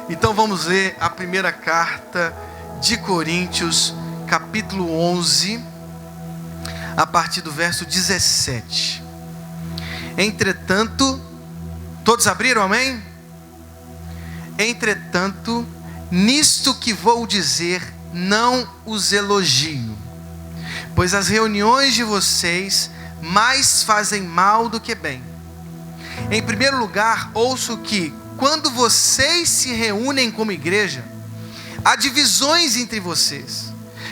Então vamos ler a primeira carta de Coríntios, capítulo 11, a partir do verso 17. Entretanto, todos abriram, amém? Entretanto, nisto que vou dizer, não os elogio, pois as reuniões de vocês mais fazem mal do que bem. Em primeiro lugar, ouço que, quando vocês se reúnem como igreja, há divisões entre vocês,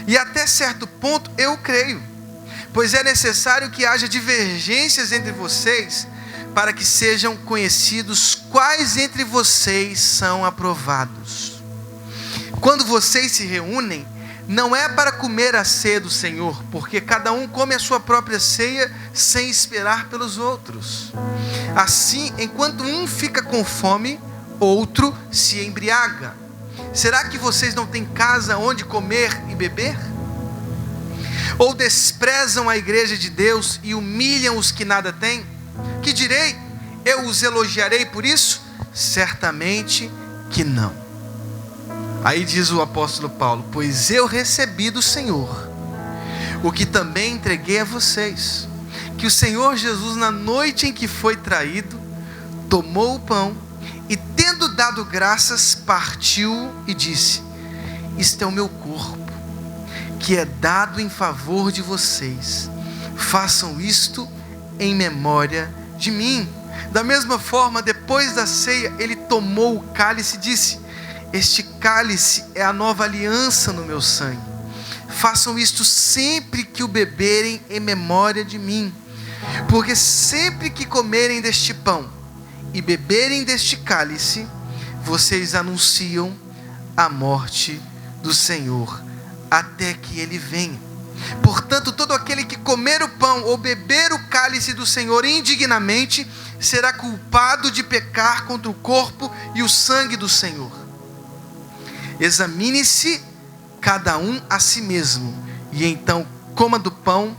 e até certo ponto eu creio, pois é necessário que haja divergências entre vocês, para que sejam conhecidos quais entre vocês são aprovados. Quando vocês se reúnem, não é para comer a ceia do Senhor, porque cada um come a sua própria ceia sem esperar pelos outros. Assim, enquanto um fica com fome, outro se embriaga. Será que vocês não têm casa onde comer e beber? Ou desprezam a igreja de Deus e humilham os que nada têm? Que direi? Eu os elogiarei por isso? Certamente que não. Aí diz o apóstolo Paulo: pois eu recebi do Senhor o que também entreguei a vocês, que o Senhor Jesus, na noite em que foi traído, tomou o pão e, tendo dado graças, partiu e disse: isto é o meu corpo, que é dado em favor de vocês. Façam isto em memória de mim. Da mesma forma, depois da ceia, ele tomou o cálice e disse: este cálice é a nova aliança no meu sangue. Façam isto sempre que o beberem em memória de mim. Porque sempre que comerem deste pão e beberem deste cálice, vocês anunciam a morte do Senhor, até que ele venha. Portanto, todo aquele que comer o pão ou beber o cálice do Senhor indignamente, será culpado de pecar contra o corpo e o sangue do Senhor. Examine-se cada um a si mesmo, e então coma do pão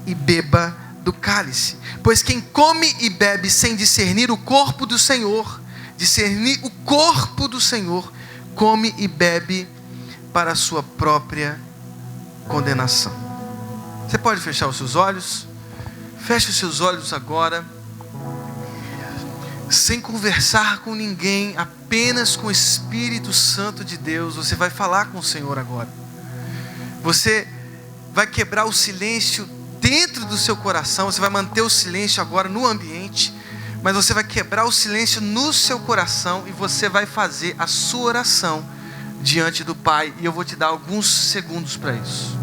e beba do cálice. Pois quem come e bebe sem discernir o corpo do Senhor, come e bebe para a sua própria condenação. Você pode fechar os seus olhos? Feche os seus olhos agora, sem conversar com ninguém, apenas com o Espírito Santo de Deus. Você vai falar com o Senhor agora. Você vai quebrar o silêncio dentro do seu coração. Você vai manter o silêncio agora no ambiente, mas você vai quebrar o silêncio no seu coração e você vai fazer a sua oração diante do Pai. E eu vou te dar alguns segundos para isso.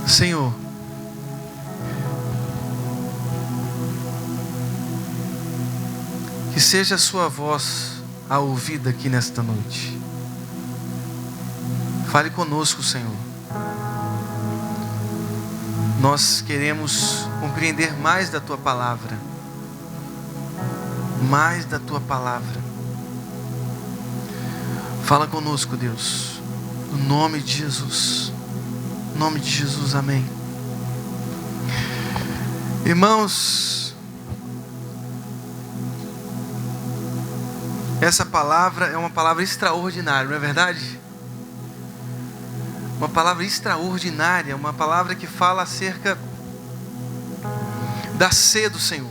Senhor, que seja a sua voz a ouvida aqui nesta noite. Fale conosco, Senhor. Nós queremos compreender mais da tua palavra, mais da tua palavra. Fala conosco, Deus, no nome de Jesus. Em nome de Jesus, amém. Irmãos, essa palavra é uma palavra extraordinária, não é verdade? Uma palavra extraordinária, uma palavra que fala acerca da ceia do Senhor.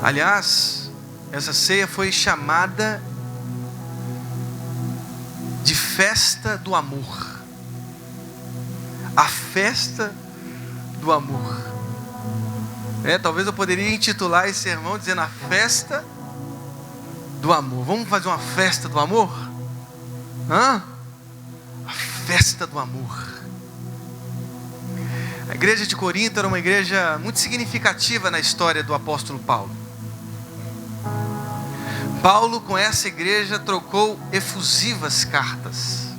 Aliás, essa ceia foi chamada de festa do amor. A festa do amor. Talvez eu poderia intitular esse sermão dizendo a festa do amor. Vamos fazer uma festa do amor? A festa do amor. A igreja de Corinto era uma igreja muito significativa na história do apóstolo Paulo. Paulo, com essa igreja, trocou efusivas cartas.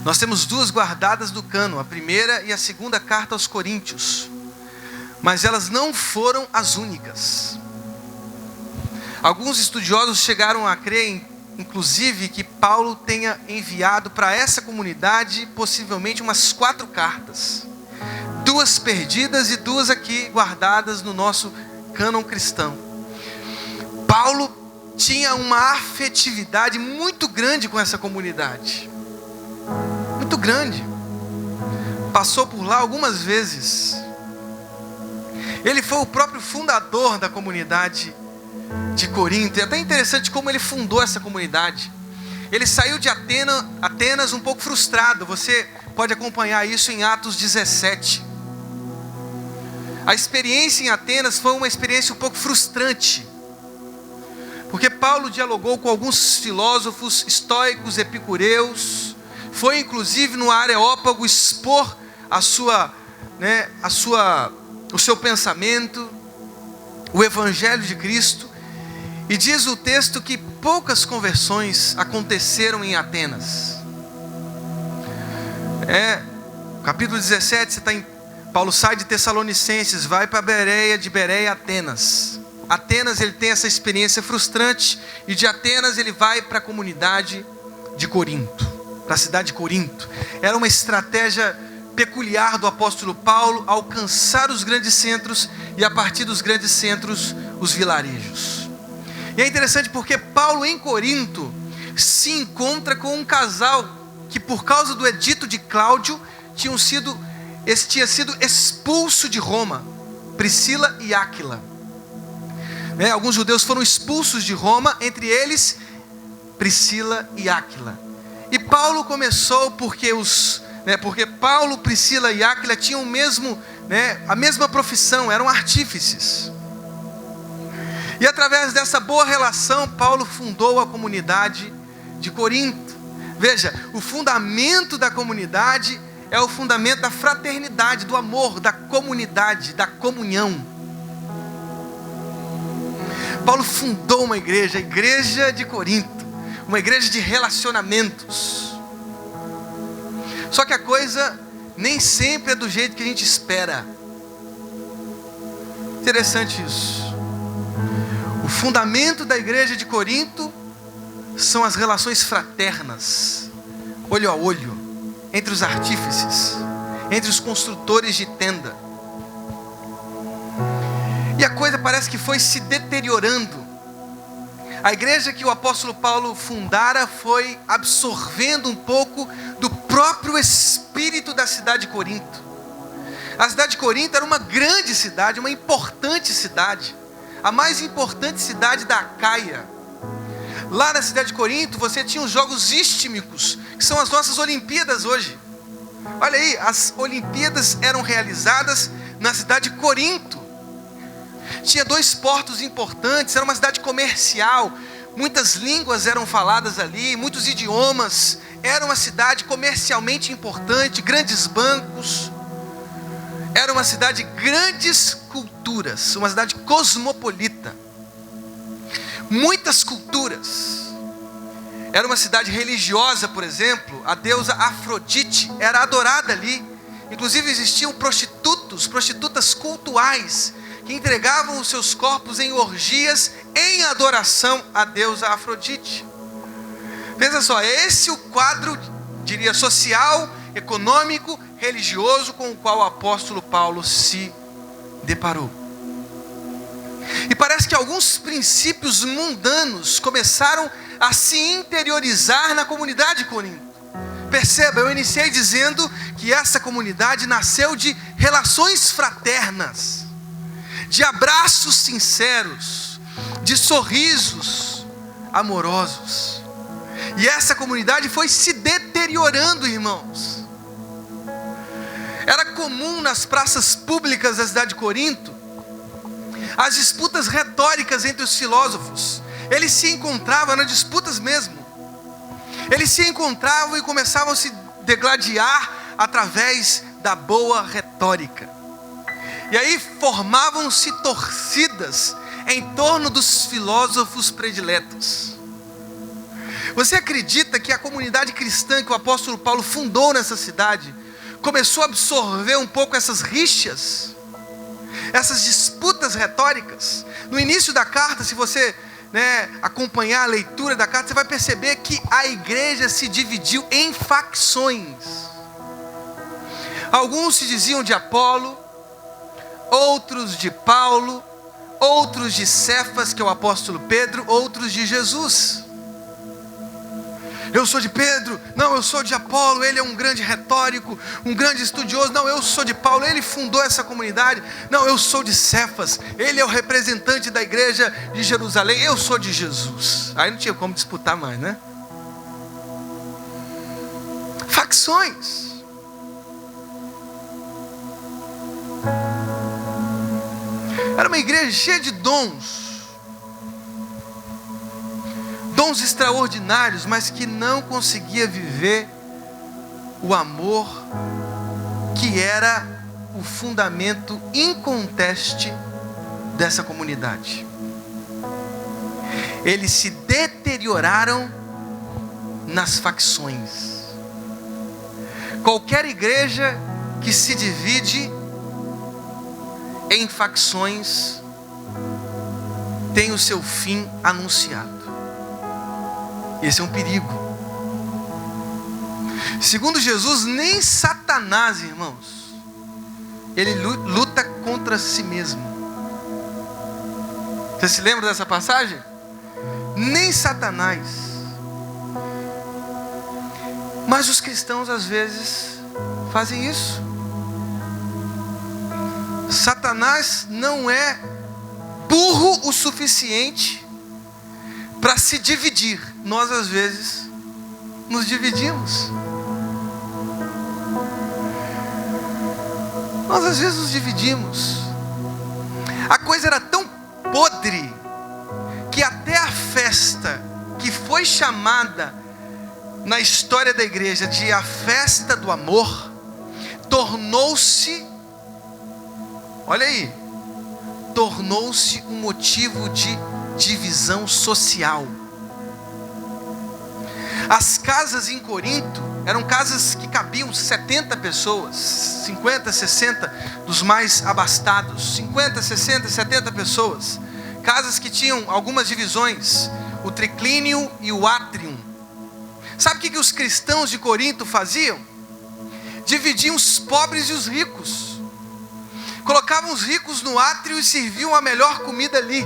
Nós temos 2 guardadas no cânon, a primeira e a segunda carta aos Coríntios. Mas elas não foram as únicas. Alguns estudiosos chegaram a crer, inclusive, que Paulo tenha enviado para essa comunidade possivelmente umas 4 cartas. 2 perdidas e 2 aqui guardadas no nosso cânon cristão. Paulo tinha uma afetividade muito grande com essa comunidade. Muito grande. Passou por lá algumas vezes. Ele foi o próprio fundador da comunidade de Corinto. É até interessante como ele fundou essa comunidade. Ele saiu de Atenas um pouco frustrado. Você pode acompanhar isso em Atos 17. A experiência em Atenas foi uma experiência um pouco frustrante. Porque Paulo dialogou com alguns filósofos estoicos, epicureus. Foi inclusive no Areópago expor o seu pensamento, o Evangelho de Cristo. E diz o texto que poucas conversões aconteceram em Atenas. Capítulo 17, Paulo sai de Tessalonicenses, vai para Bereia, de Bereia a Atenas. Atenas ele tem essa experiência frustrante, e de Atenas ele vai para a comunidade de Corinto, para a cidade de Corinto. Era uma estratégia peculiar do apóstolo Paulo alcançar os grandes centros e a partir dos grandes centros os vilarejos. E é interessante porque Paulo em Corinto se encontra com um casal que por causa do edito de Cláudio tinha sido expulso de Roma, Priscila e Áquila. Alguns judeus foram expulsos de Roma, entre eles Priscila e Áquila. E Paulo começou porque Paulo, Priscila e Áquila tinham a mesma profissão, eram artífices. E através dessa boa relação, Paulo fundou a comunidade de Corinto. Veja, o fundamento da comunidade é o fundamento da fraternidade, do amor, da comunidade, da comunhão. Paulo fundou uma igreja, a igreja de Corinto, uma igreja de relacionamentos. Só que a coisa nem sempre é do jeito que a gente espera. Interessante isso. O fundamento da igreja de Corinto são as relações fraternas, olho a olho, entre os artífices, entre os construtores de tenda. E a coisa parece que foi se deteriorando. A igreja que o apóstolo Paulo fundara foi absorvendo um pouco do próprio espírito da cidade de Corinto. A cidade de Corinto era uma grande cidade, uma importante cidade, a mais importante cidade da Acaia. Lá na cidade de Corinto você tinha os Jogos Istmicos, que são as nossas Olimpíadas hoje. Olha aí, as Olimpíadas eram realizadas na cidade de Corinto. Tinha 2 portos importantes, era uma cidade comercial, muitas línguas eram faladas ali, muitos idiomas, era uma cidade comercialmente importante, grandes bancos, era uma cidade de grandes culturas, uma cidade cosmopolita, muitas culturas. Era uma cidade religiosa, por exemplo, a deusa Afrodite era adorada ali, inclusive existiam prostitutas cultuais, que entregavam os seus corpos em orgias, em adoração à deusa Afrodite. Pensa só, esse é o quadro, diria, social, econômico, religioso com o qual o apóstolo Paulo se deparou. E parece que alguns princípios mundanos começaram a se interiorizar na comunidade de Corinto. Perceba, eu iniciei dizendo que essa comunidade nasceu de relações fraternas, de abraços sinceros, de sorrisos amorosos. E essa comunidade foi se deteriorando, irmãos. Era comum nas praças públicas da cidade de Corinto as disputas retóricas entre os filósofos. Eles se encontravam nas disputas mesmo. Eles se encontravam e começavam a se degladiar através da boa retórica. E aí formavam-se torcidas em torno dos filósofos prediletos. Você acredita que a comunidade cristã que o apóstolo Paulo fundou nessa cidade começou a absorver um pouco essas rixas, essas disputas retóricas? No início da carta, se você acompanhar a leitura da carta, você vai perceber que a igreja se dividiu em facções. Alguns se diziam de Apolo, outros de Paulo, outros de Cefas, que é o apóstolo Pedro, outros de Jesus. Eu sou de Pedro, não, eu sou de Apolo, ele é um grande retórico, um grande estudioso, não, eu sou de Paulo, ele fundou essa comunidade, não, eu sou de Cefas, ele é o representante da igreja de Jerusalém, eu sou de Jesus. Aí não tinha como disputar mais, né? Facções. Era uma igreja cheia de dons extraordinários, mas que não conseguia viver o amor que era o fundamento inconteste dessa comunidade. Eles se deterioraram nas facções. Qualquer igreja que se divide em facções tem o seu fim anunciado. Esse é um perigo. Segundo Jesus, nem Satanás, irmãos, ele luta contra si mesmo. Você se lembra dessa passagem? Nem Satanás. Mas os cristãos às vezes fazem isso. Satanás não é burro o suficiente para se dividir. Nós às vezes nos dividimos. Nós às vezes nos dividimos. A coisa era tão podre que até a festa que foi chamada na história da igreja de a festa do amor tornou-se, olha aí, tornou-se um motivo de divisão social. As casas em Corinto eram casas que cabiam 70 pessoas, 50, 60 dos mais abastados, 50, 60, 70 pessoas. Casas que tinham algumas divisões, o triclínio e o átrium. Sabe o que os cristãos de Corinto faziam? Dividiam os pobres e os ricos. Colocavam os ricos no átrio e serviam a melhor comida ali.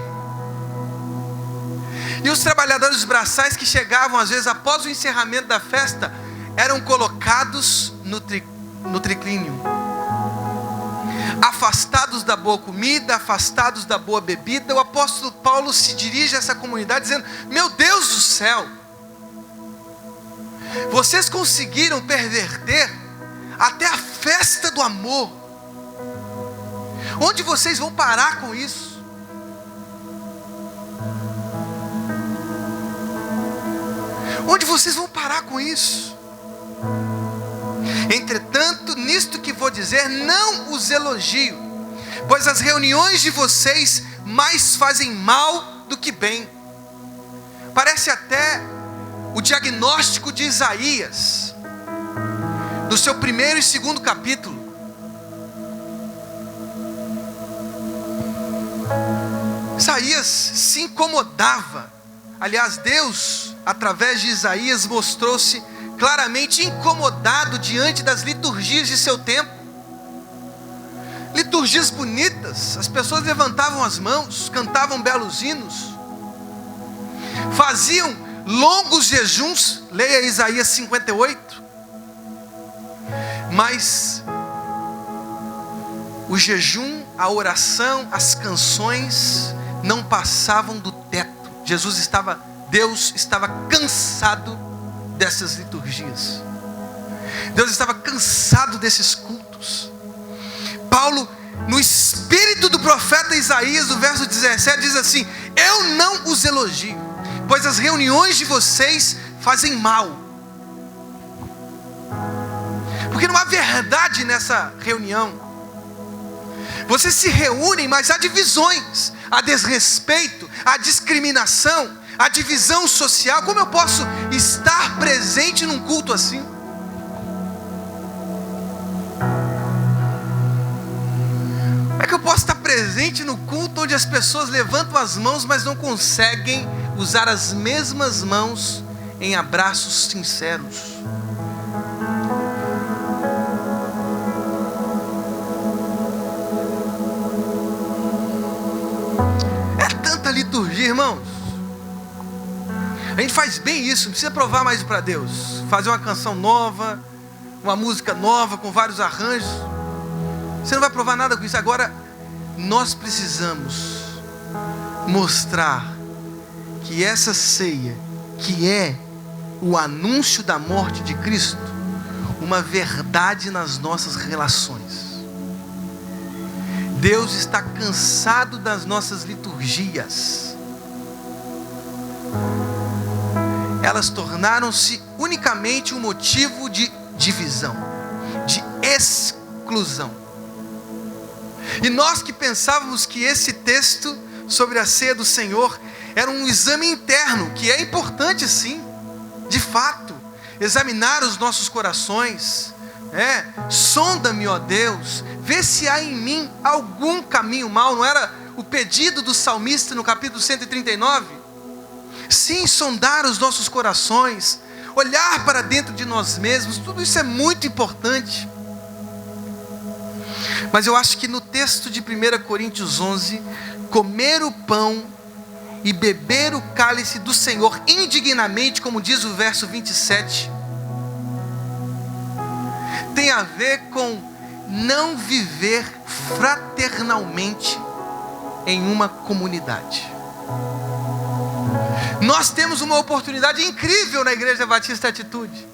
E os trabalhadores braçais que chegavam às vezes após o encerramento da festa eram colocados no triclínio, afastados da boa comida, afastados da boa bebida. O apóstolo Paulo se dirige a essa comunidade dizendo: meu Deus do céu, vocês conseguiram perverter até a festa do amor. Onde vocês vão parar com isso? Onde vocês vão parar com isso? Entretanto, nisto que vou dizer, não os elogio, pois as reuniões de vocês mais fazem mal do que bem. Parece até o diagnóstico de Isaías, do seu 1º e 2º capítulo. Isaías se incomodava. Aliás, Deus, através de Isaías, mostrou-se claramente incomodado diante das liturgias de seu tempo. Liturgias bonitas, as pessoas levantavam as mãos, cantavam belos hinos, faziam longos jejuns, leia Isaías 58. Mas o jejum, a oração, as canções não passavam do teto. Deus estava cansado dessas liturgias. Deus estava cansado desses cultos. Paulo, no espírito do profeta Isaías, no verso 17, diz assim: eu não os elogio. pois as reuniões de vocês fazem mal. Porque não há verdade nessa reunião. Vocês se reúnem, mas há divisões, há desrespeito, há discriminação, há divisão social. Como eu posso estar presente num culto assim? Como é que eu posso estar presente no culto onde as pessoas levantam as mãos, mas não conseguem usar as mesmas mãos em abraços sinceros? Liturgia, irmãos. A gente faz bem isso, não precisa provar mais para Deus. Fazer uma canção nova, uma música nova, com vários arranjos. Você não vai provar nada com isso. Agora, nós precisamos mostrar que essa ceia, que é o anúncio da morte de Cristo, uma verdade nas nossas relações. Deus está cansado das nossas liturgias. Elas tornaram-se unicamente um motivo de divisão, de exclusão. E nós que pensávamos que esse texto sobre a ceia do Senhor era um exame interno, que é importante sim, de fato, examinar os nossos corações. Sonda-me, ó Deus, vê se há em mim algum caminho mau. Não era o pedido do salmista no capítulo 139? Sim, sondar os nossos corações, olhar para dentro de nós mesmos, tudo isso é muito importante. Mas eu acho que no texto de 1 Coríntios 11, comer o pão e beber o cálice do Senhor indignamente, como diz o verso 27, tem a ver com não viver fraternalmente em uma comunidade. Nós temos uma oportunidade incrível na Igreja Batista Atitude,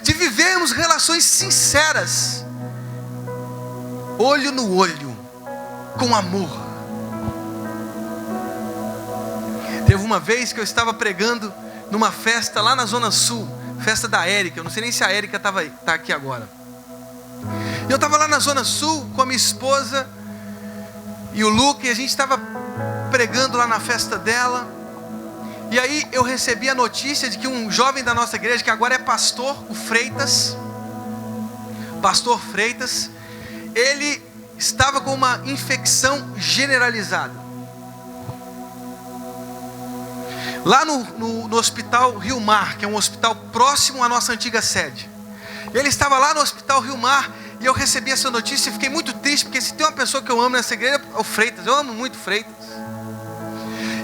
de vivermos relações sinceras, olho no olho, com amor. Teve uma vez que eu estava pregando numa festa lá na Zona Sul, festa da Érica. Eu não sei nem se a Érica está aqui agora. Eu estava lá na Zona Sul com a minha esposa e o Luke, e a gente estava pregando lá na festa dela. E aí eu recebi a notícia de que um jovem da nossa igreja, que agora é pastor, o Freitas, pastor Freitas, ele estava com uma infecção generalizada. Lá no hospital Rio Mar, que é um hospital próximo à nossa antiga sede. Ele estava lá no hospital Rio Mar, e eu recebi essa notícia e fiquei muito triste, porque se tem uma pessoa que eu amo nessa igreja, é o Freitas. Eu amo muito Freitas.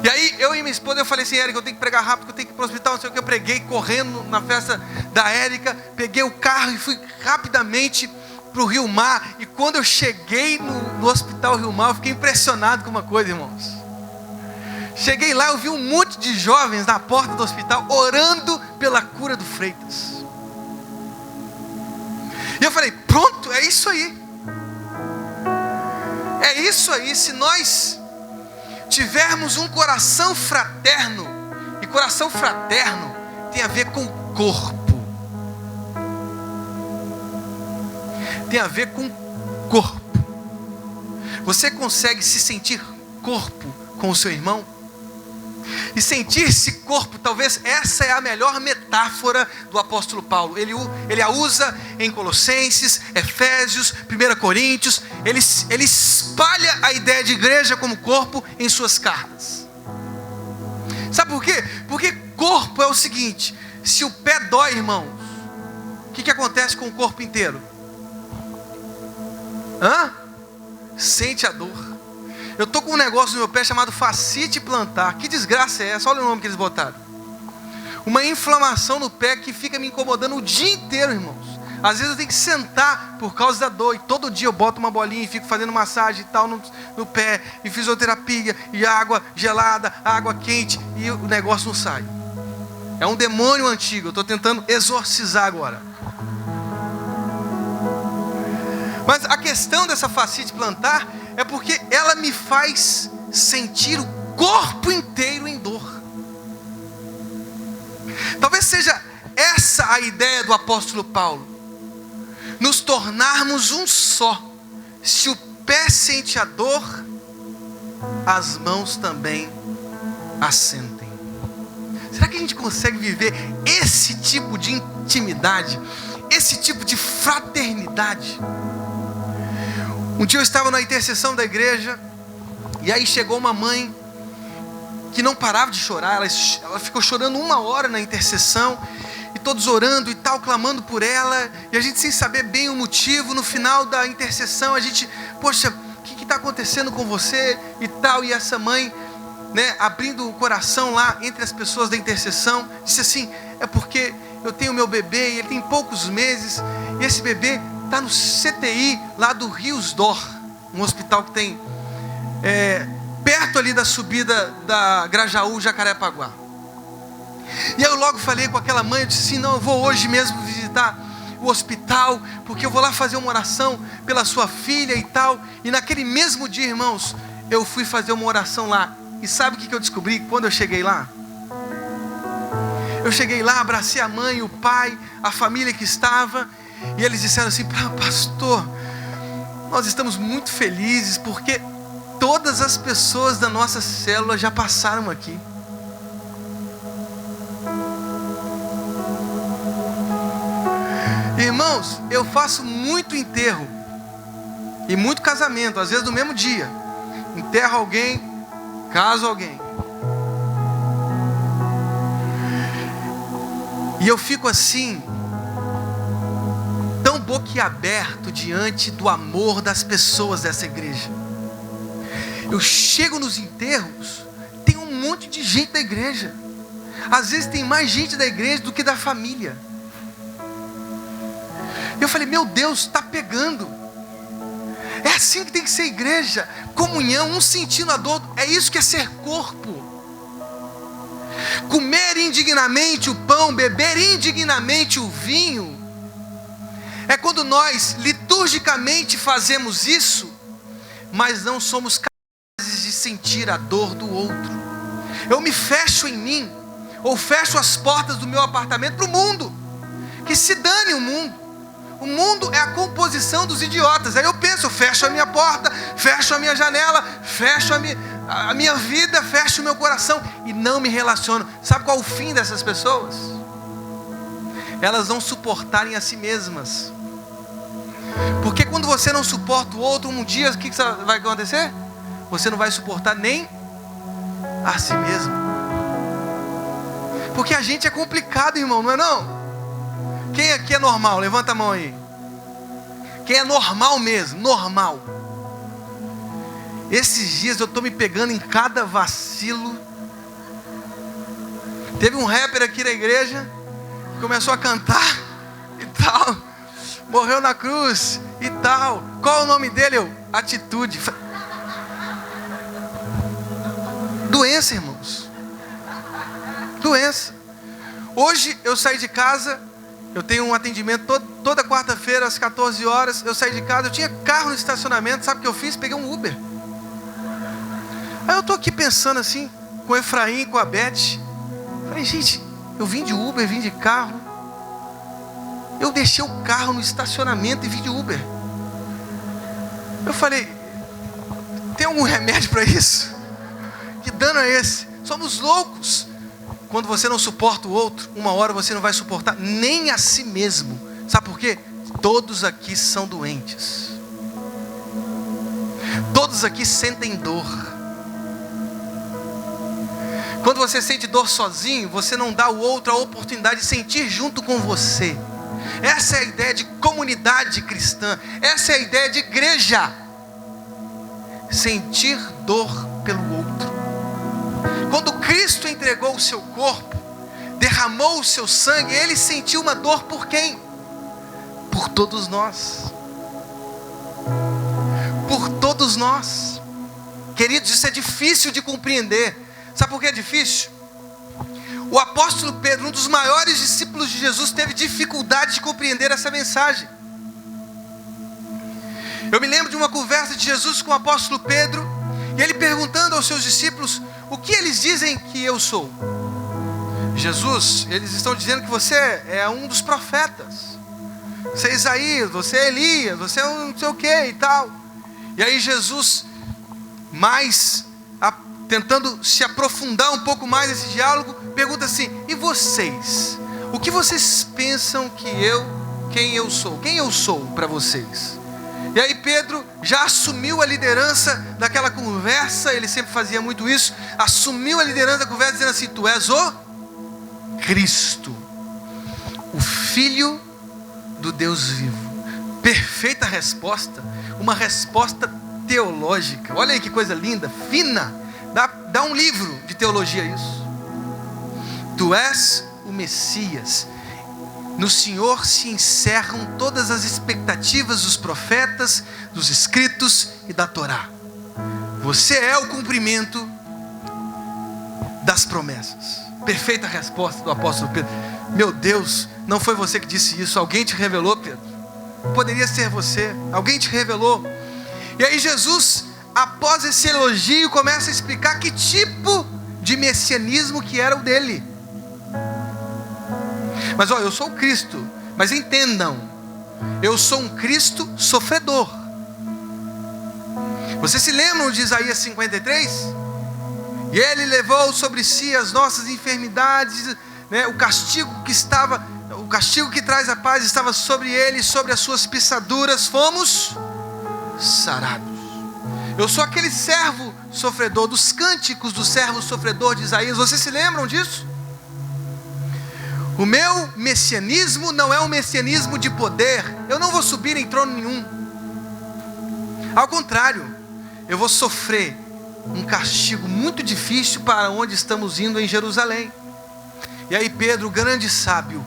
E aí eu e minha esposa, eu falei assim: Érica, eu tenho que pregar rápido, eu tenho que ir para o hospital, não sei o que. Eu preguei correndo na festa da Érica, peguei o carro e fui rapidamente para o Rio Mar. E quando eu cheguei no hospital Rio Mar, eu fiquei impressionado com uma coisa, irmãos. Cheguei lá, eu vi um monte de jovens na porta do hospital orando pela cura do Freitas. E eu falei: pronto, é isso aí. É isso aí. Se nós tivermos um coração fraterno, e coração fraterno tem a ver com corpo. Tem a ver com corpo. Você consegue se sentir corpo com o seu irmão? E sentir-se corpo, talvez essa é a melhor metáfora do apóstolo Paulo. Ele a usa em Colossenses, Efésios, 1 Coríntios. Ele espalha a ideia de igreja como corpo em suas cartas. Sabe por quê? Porque corpo é o seguinte: se o pé dói, irmãos, o que acontece com o corpo inteiro? Sente a dor. Eu estou com um negócio no meu pé chamado fascite plantar. Que desgraça é essa? Olha o nome que eles botaram. Uma inflamação no pé que fica me incomodando o dia inteiro, irmãos. Às vezes eu tenho que sentar por causa da dor. E todo dia eu boto uma bolinha e fico fazendo massagem e tal no pé. E fisioterapia, e água gelada, água quente. E o negócio não sai. É um demônio antigo. Eu estou tentando exorcizar agora. Mas a questão dessa fascite plantar é porque ela me faz sentir o corpo inteiro em dor. Talvez seja essa a ideia do apóstolo Paulo: nos tornarmos um só. Se o pé sente a dor, as mãos também a sentem. Será que a gente consegue viver esse tipo de intimidade, esse tipo de fraternidade? Um dia eu estava na intercessão da igreja, e aí chegou uma mãe que não parava de chorar. Ela ficou chorando 1 hora na intercessão, e todos orando e tal, clamando por ela, e a gente sem saber bem o motivo. No final da intercessão a gente, poxa, o que está acontecendo com você e tal? E essa mãe, né, abrindo o coração lá entre as pessoas da intercessão, disse assim: é porque eu tenho meu bebê, e ele tem poucos meses, e esse bebê está no CTI lá do Rios d'Or, um hospital que tem perto ali da subida da Grajaú, Jacarepaguá. E aí eu logo falei com aquela mãe, eu disse assim: não, eu vou hoje mesmo visitar o hospital, porque eu vou lá fazer uma oração pela sua filha e tal. E naquele mesmo dia, irmãos, eu fui fazer uma oração lá. E sabe o que eu descobri quando eu cheguei lá? Eu cheguei lá, abracei a mãe, o pai, a família que estava, e eles disseram assim: pastor, nós estamos muito felizes, porque todas as pessoas da nossa célula já passaram aqui. Irmãos, eu faço muito enterro e muito casamento, às vezes no mesmo dia. Enterro alguém, caso alguém. E eu fico assim, tão boquiaberto diante do amor das pessoas dessa igreja. Eu chego nos enterros, tem um monte de gente da igreja. Às vezes tem mais gente da igreja do que da família. Eu falei: meu Deus, está pegando. É assim que tem que ser igreja. Comunhão, um sentindo a dor. É isso que é ser corpo. Comer indignamente o pão, beber indignamente o vinho, é quando nós liturgicamente fazemos isso, mas não somos capazes de sentir a dor do outro. Eu me fecho em mim, ou fecho as portas do meu apartamento para o mundo. Que se dane o mundo. O mundo é a composição dos idiotas. Aí eu penso, eu fecho a minha porta, fecho a minha janela, fecho a minha vida, fecho o meu coração e não me relaciono. Sabe qual é o fim dessas pessoas? Elas não suportarem a si mesmas. Porque quando você não suporta o outro, um dia o que vai acontecer? Você não vai suportar nem a si mesmo. Porque a gente é complicado, irmão, não é não? Quem aqui é normal? Levanta a mão aí. Quem é normal mesmo? Normal. Esses dias eu estou me pegando em cada vacilo. Teve um rapper aqui na igreja, começou a cantar e tal, morreu na cruz e tal. Qual é o nome dele? Atitude. Doença, irmãos. Doença. Hoje eu saí de casa. Eu tenho um atendimento toda quarta-feira às 14 horas. Eu saí de casa, eu tinha carro no estacionamento. Sabe o que eu fiz? Peguei um Uber. Aí eu estou aqui pensando assim, com o Efraim, com a Beth. Falei: gente, eu vim de Uber, vim de carro. Eu deixei o carro no estacionamento e vim de Uber. Eu falei: tem algum remédio para isso? Que dano é esse? Somos loucos. Quando você não suporta o outro, uma hora você não vai suportar nem a si mesmo. Sabe por quê? Todos aqui são doentes. Todos aqui sentem dor. Quando você sente dor sozinho, você não dá ao outro a oportunidade de sentir junto com você. Essa é a ideia de comunidade cristã. Essa é a ideia de igreja. Sentir dor pelo outro. Quando Cristo entregou o seu corpo, derramou o seu sangue, Ele sentiu uma dor por quem? Por todos nós. Por todos nós. Queridos, isso é difícil de compreender. Sabe por que é difícil? O apóstolo Pedro, um dos maiores discípulos de Jesus, teve dificuldade de compreender essa mensagem. Eu me lembro de uma conversa de Jesus com o apóstolo Pedro, e ele perguntando aos seus discípulos: o que eles dizem que eu sou? Jesus, eles estão dizendo que você é um dos profetas. Você é Isaías, você é Elias, você é um não sei o que e tal. E aí Jesus, tentando se aprofundar um pouco mais nesse diálogo, pergunta assim: e vocês? O que vocês pensam quem eu sou? Quem eu sou para vocês? E aí Pedro já assumiu a liderança daquela conversa, ele sempre fazia muito isso, assumiu a liderança da conversa dizendo assim: tu és o Cristo, o Filho do Deus vivo. Perfeita resposta, uma resposta teológica. Olha aí que coisa linda, fina, dá um livro de teologia isso. Tu és o Messias. No Senhor se encerram todas as expectativas dos profetas, dos escritos e da Torá. Você é o cumprimento das promessas. Perfeita resposta do apóstolo Pedro. Meu Deus, não foi você que disse isso, alguém te revelou, Pedro. Poderia ser você, alguém te revelou. E aí Jesus, após esse elogio, começa a explicar que tipo de messianismo que era o dele. Mas eu sou o Cristo, mas entendam, eu sou um Cristo sofredor. Vocês se lembram de Isaías 53? E ele levou sobre si as nossas enfermidades, né? O castigo que traz a paz estava sobre ele, sobre as suas pisaduras fomos sarados. Eu sou aquele servo sofredor, dos cânticos do servo sofredor de Isaías. Vocês se lembram disso? O meu messianismo não é um messianismo de poder. Eu não vou subir em trono nenhum. Ao contrário, eu vou sofrer um castigo muito difícil para onde estamos indo em Jerusalém. E aí Pedro, o grande sábio,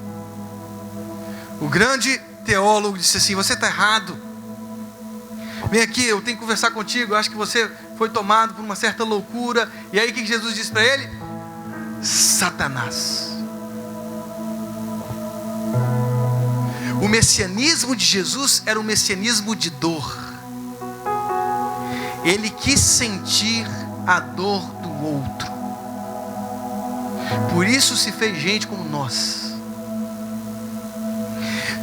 o grande teólogo, disse assim: você está errado. Vem aqui, eu tenho que conversar contigo. Eu acho que você foi tomado por uma certa loucura. E aí o que Jesus disse para ele? Satanás. O messianismo de Jesus era um messianismo de dor. Ele quis sentir a dor do outro. Por isso se fez gente como nós.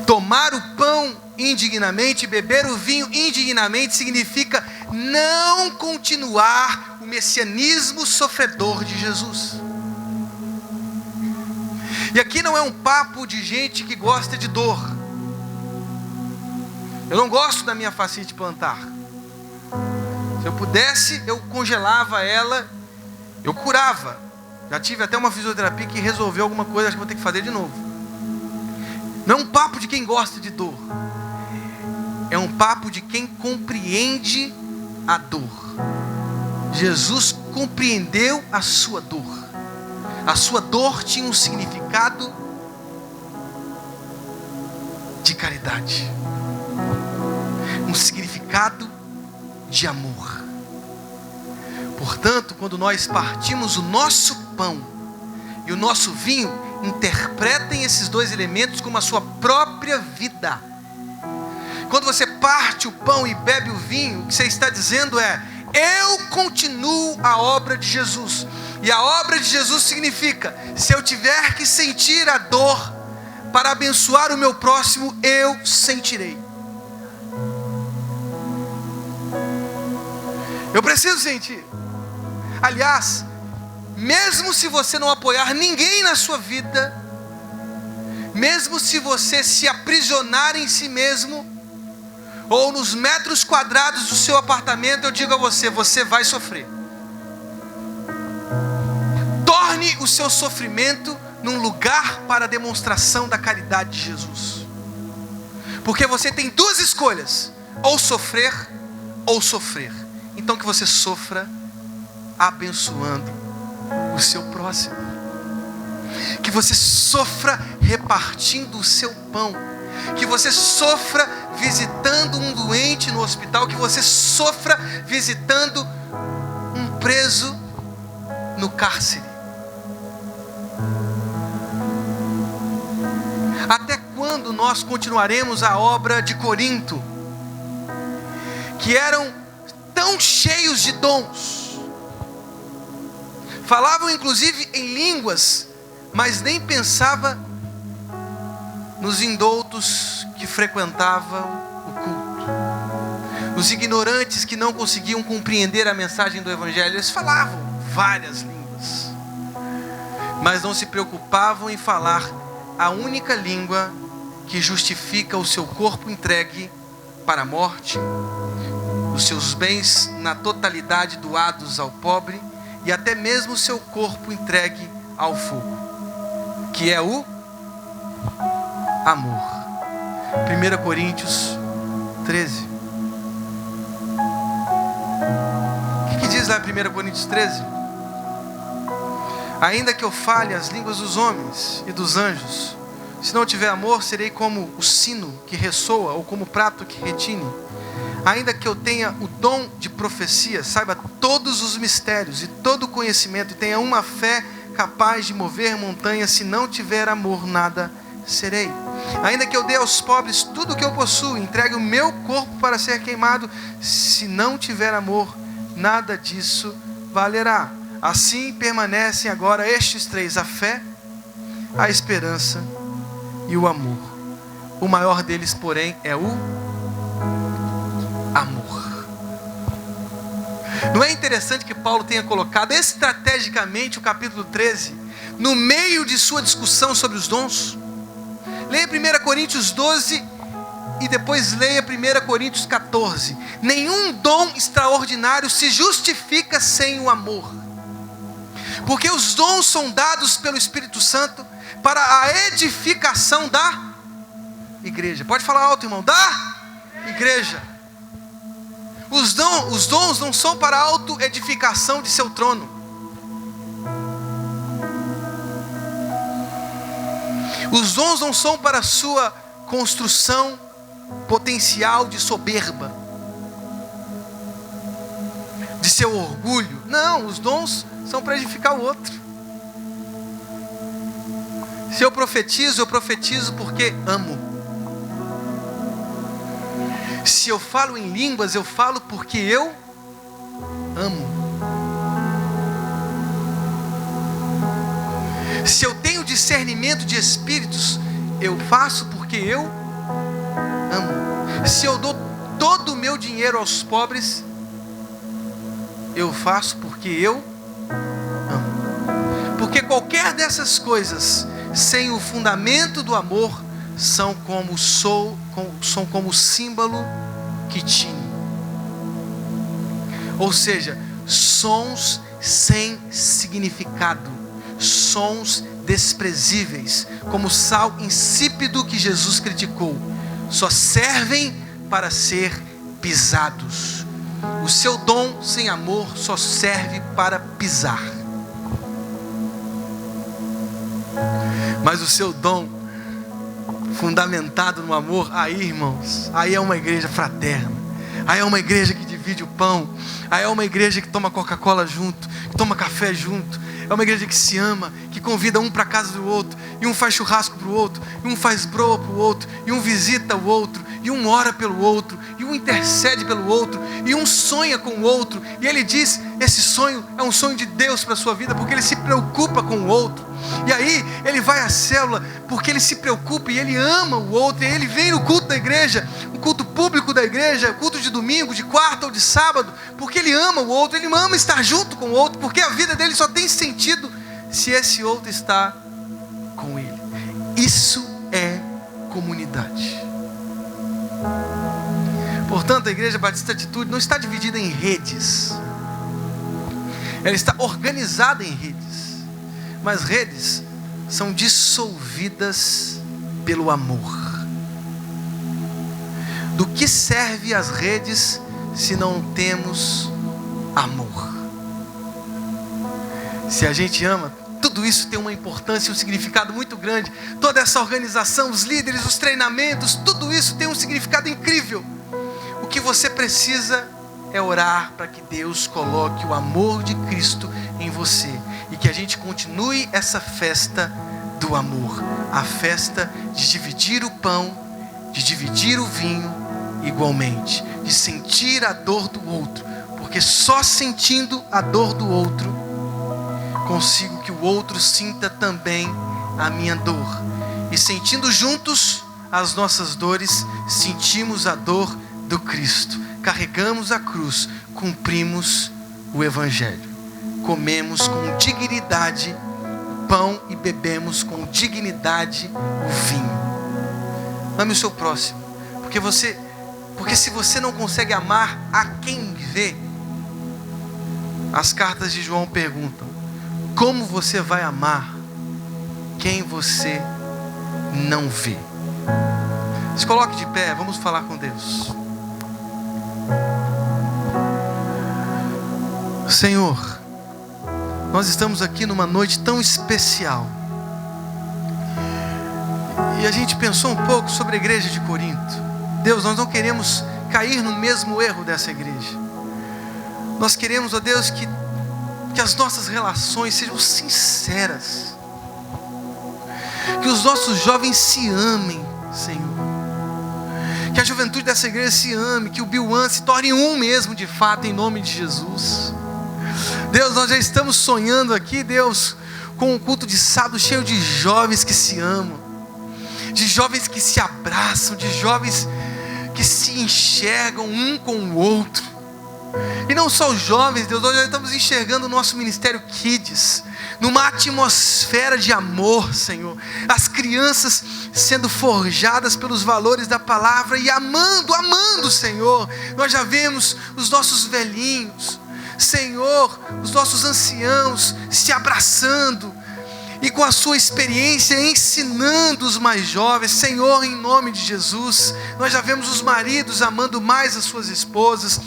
Tomar o pão indignamente, beber o vinho indignamente, significa não continuar o messianismo sofredor de Jesus. E aqui não é um papo de gente que gosta de dor. Eu não gosto da minha fascite plantar. Se eu pudesse, eu congelava ela, eu curava. Já tive até uma fisioterapia que resolveu alguma coisa, acho que vou ter que fazer de novo. Não é um papo de quem gosta de dor. É um papo de quem compreende a dor. Jesus compreendeu a sua dor. A sua dor tinha um significado de caridade, um significado de amor. Portanto, quando nós partimos o nosso pão e o nosso vinho, interpretem esses dois elementos como a sua própria vida. Quando você parte o pão e bebe o vinho, o que você está dizendo é: eu continuo a obra de Jesus. E a obra de Jesus significa: se eu tiver que sentir a dor para abençoar o meu próximo, eu sentirei. Eu preciso sentir. Aliás, mesmo se você não apoiar ninguém na sua vida, mesmo se você se aprisionar em si mesmo, ou nos metros quadrados do seu apartamento, eu digo a você: você vai sofrer. Torne o seu sofrimento num lugar para a demonstração da caridade de Jesus. Porque você tem duas escolhas: ou sofrer ou sofrer. Então que você sofra abençoando o seu próximo. Que você sofra repartindo o seu pão. Que você sofra visitando um doente no hospital. Que você sofra visitando um preso no cárcere. Até quando nós continuaremos a obra de Corinto, que eram tão cheios de dons, falavam inclusive em línguas mas nem pensava nos indoutos que frequentavam o culto. Os ignorantes que não conseguiam compreender a mensagem do Evangelho. Eles falavam várias línguas, mas não se preocupavam em falar a única língua que justifica o seu corpo entregue para a morte, os seus bens na totalidade doados ao pobre e até mesmo o seu corpo entregue ao fogo, que é o amor. 1 Coríntios 13. O que diz lá em 1 Coríntios 13? Ainda que eu fale as línguas dos homens e dos anjos, se não tiver amor, serei como o sino que ressoa ou como o prato que retine. Ainda que eu tenha o dom de profecia, saiba todos os mistérios e todo o conhecimento, e tenha uma fé capaz de mover montanhas, se não tiver amor, nada serei. Ainda que eu dê aos pobres tudo o que eu possuo, entregue o meu corpo para ser queimado, se não tiver amor, nada disso valerá. Assim permanecem agora estes três: a fé, a esperança e o amor. O maior deles, porém, é o amor. Não é interessante que Paulo tenha colocado estrategicamente o capítulo 13 no meio de sua discussão sobre os dons? Leia 1 Coríntios 12 e depois leia 1 Coríntios 14. Nenhum dom extraordinário se justifica sem o amor, porque os dons são dados pelo Espírito Santo para a edificação da igreja. Pode falar alto, irmão. Da igreja. Os dons não são para a auto-edificação de seu trono. Os dons não são para a sua construção potencial de soberba, de seu orgulho. Não, os dons são para edificar o outro. Se eu profetizo porque amo. Se eu falo em línguas, eu falo porque eu amo. Se eu tenho discernimento de espíritos, eu faço porque eu amo. Se eu dou todo o meu dinheiro aos pobres, eu faço porque eu amo. Porque qualquer dessas coisas, sem o fundamento do amor, são como o símbolo que tine. Ou seja, sons sem significado, sons desprezíveis, como o sal insípido que Jesus criticou, só servem para ser pisados. O seu dom sem amor só serve para pisar. Mas o seu dom fundamentado no amor, aí, irmãos, aí é uma igreja fraterna, aí é uma igreja que divide o pão, aí é uma igreja que toma Coca-Cola junto, que toma café junto, é uma igreja que se ama, que convida um para a casa do outro, e um faz churrasco para o outro, e um faz broa para o outro, e um visita o outro, e um ora pelo outro, e um intercede pelo outro, e um sonha com o outro, e ele diz, esse sonho é um sonho de Deus para a sua vida, porque ele se preocupa com o outro. E aí ele vai à célula porque ele se preocupa e ele ama o outro. E ele vem no culto da igreja, o culto público da igreja, o culto de domingo, de quarta ou de sábado, porque ele ama o outro, ele ama estar junto com o outro, porque a vida dele só tem sentido se esse outro está com ele. Isso é comunidade. Portanto, a Igreja Batista Atitude não está dividida em redes, ela está organizada em redes. Mas redes são dissolvidas pelo amor. Do que serve as redes se não temos amor? Se a gente ama, tudo isso tem uma importância e um significado muito grande. Toda essa organização, os líderes, os treinamentos, tudo isso tem um significado incrível. O que você precisa é orar para que Deus coloque o amor de Cristo em você. E que a gente continue essa festa do amor. A festa de dividir o pão, de dividir o vinho igualmente. De sentir a dor do outro. Porque só sentindo a dor do outro, consigo que o outro sinta também a minha dor. E sentindo juntos as nossas dores, sentimos a dor do Cristo. Carregamos a cruz, cumprimos o Evangelho. Comemos com dignidade o pão e bebemos com dignidade o vinho. Ame o seu próximo, porque se você não consegue amar a quem vê, as cartas de João perguntam: como você vai amar quem você não vê? Se coloque de pé, vamos falar com Deus. Senhor, nós estamos aqui numa noite tão especial. E a gente pensou um pouco sobre a igreja de Corinto. Deus, nós não queremos cair no mesmo erro dessa igreja. Nós queremos, ó Deus, que as nossas relações sejam sinceras. Que os nossos jovens se amem, Senhor. Que a juventude dessa igreja se ame. Que o Biuan se torne um mesmo de fato, em nome de Jesus. Deus, nós já estamos sonhando aqui, Deus, com um culto de sábado cheio de jovens que se amam, de jovens que se abraçam, de jovens que se enxergam um com o outro. E não só os jovens, Deus, nós já estamos enxergando o nosso ministério Kids numa atmosfera de amor, Senhor. As crianças sendo forjadas pelos valores da palavra e amando, Senhor. Nós já vemos os nossos velhinhos, Senhor, os nossos anciãos se abraçando e com a sua experiência ensinando os mais jovens. Senhor, em nome de Jesus, nós já vemos os maridos amando mais as suas esposas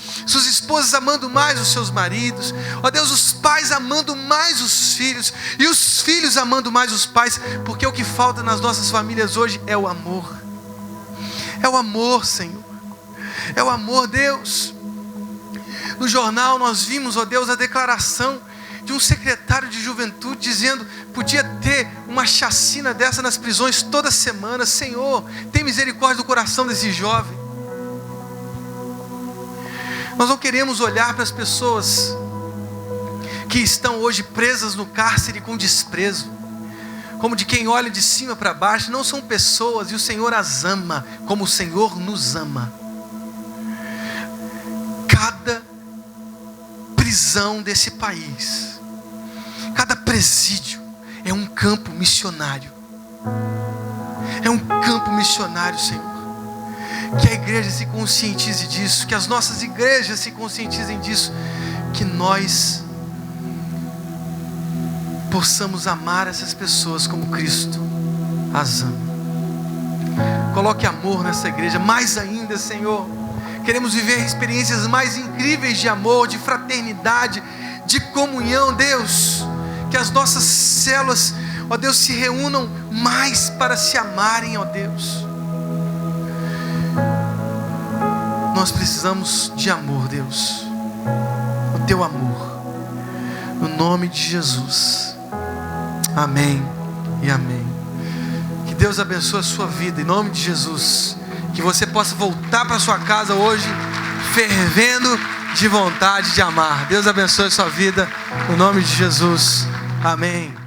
amando mais os seus maridos, ó Deus, os pais amando mais os filhos e os filhos amando mais os pais, porque o que falta nas nossas famílias hoje é o amor. É o amor, Senhor. É o amor, Deus. No jornal nós vimos, ó Deus, a declaração de um secretário de juventude dizendo: podia ter uma chacina dessa nas prisões toda semana. Senhor, tem misericórdia do coração desse jovem. Nós não queremos olhar para as pessoas que estão hoje presas no cárcere com desprezo, como de quem olha de cima para baixo. Não são pessoas, e o Senhor as ama como o Senhor nos ama. Cada prisão desse país, cada presídio é um campo missionário. É um campo missionário, Senhor. Que a igreja se conscientize disso, que as nossas igrejas se conscientizem disso, que nós possamos amar essas pessoas como Cristo as ama. Coloque amor nessa igreja, mais ainda, Senhor. Queremos viver experiências mais incríveis de amor, de fraternidade, de comunhão, Deus. Que as nossas células, ó Deus, se reúnam mais para se amarem, ó Deus. Nós precisamos de amor, Deus. O teu amor. No nome de Jesus. Amém e amém. Que Deus abençoe a sua vida, em nome de Jesus. Que você possa voltar para sua casa hoje fervendo de vontade de amar. Deus abençoe a sua vida, no nome de Jesus. Amém.